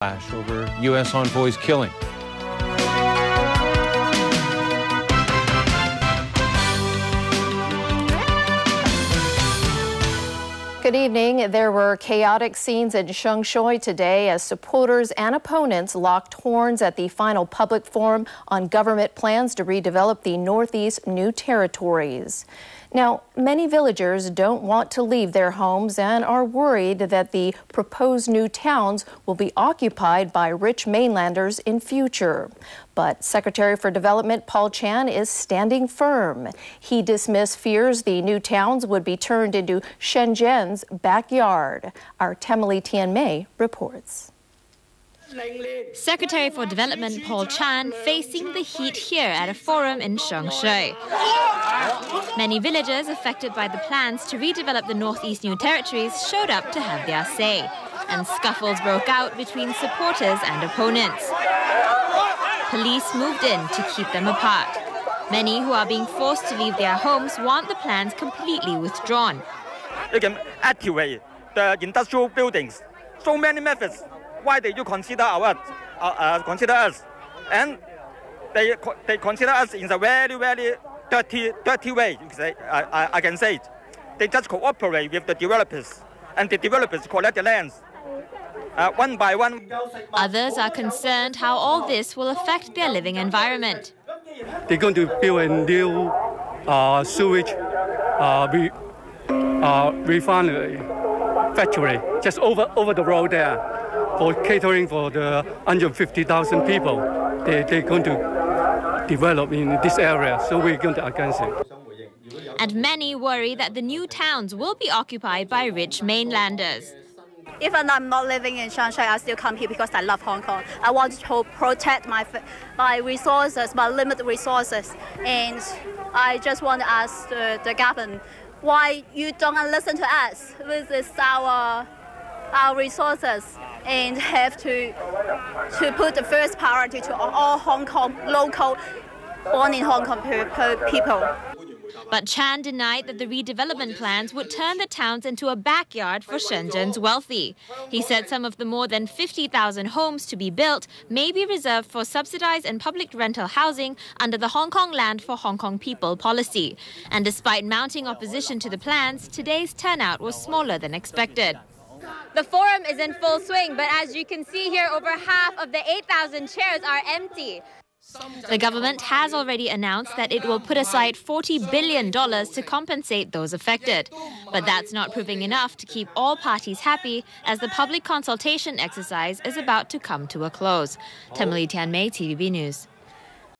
Flash over U.S. envoy's killing. Good evening. There were chaotic scenes in Shengshui today as supporters and opponents locked horns at the final public forum on government plans to redevelop the Northeast New Territories. Now, many villagers don't want to leave their homes and are worried that the proposed new towns will be occupied by rich mainlanders in future. But Secretary for Development Paul Chan is standing firm. He dismissed fears the new towns would be turned into Shenzhen's backyard. Our Temily Tianmei reports. Secretary for Development Paul Chan facing the heat here at a forum in Shengshui. Many villagers affected by the plans to redevelop the Northeast New Territories showed up to have their say, and scuffles broke out between supporters and opponents. Police moved in to keep them apart. Many who are being forced to leave their homes want the plans completely withdrawn. You can activate the industrial buildings. So many methods. Why did you consider us? And they consider us in a very, very dirty way. You can say, I can say it. They just cooperate with the developers, and the developers collect the lands one by one. Others are concerned how all this will affect their living environment. They're going to build a new sewage refinery factory just over the road there, for catering for the 150,000 people they're going to develop in this area, so we're going to against it. And many worry that the new towns will be occupied by rich mainlanders. Even I'm not living in Shanghai, I still come here because I love Hong Kong. I want to protect my resources, my limited resources, and I just want to ask the government, why you don't listen to us? This is our resources, and have to put the first priority to all Hong Kong local, born in Hong Kong people. But Chan denied that the redevelopment plans would turn the towns into a backyard for Shenzhen's wealthy. He said some of the more than 50,000 homes to be built may be reserved for subsidized and public rental housing under the Hong Kong Land for Hong Kong People policy. And despite mounting opposition to the plans, today's turnout was smaller than expected. The forum is in full swing, but as you can see here, over half of the 8,000 chairs are empty. The government has already announced that it will put aside $40 billion to compensate those affected. But that's not proving enough to keep all parties happy, as the public consultation exercise is about to come to a close. Temily Tianmei, TVB News.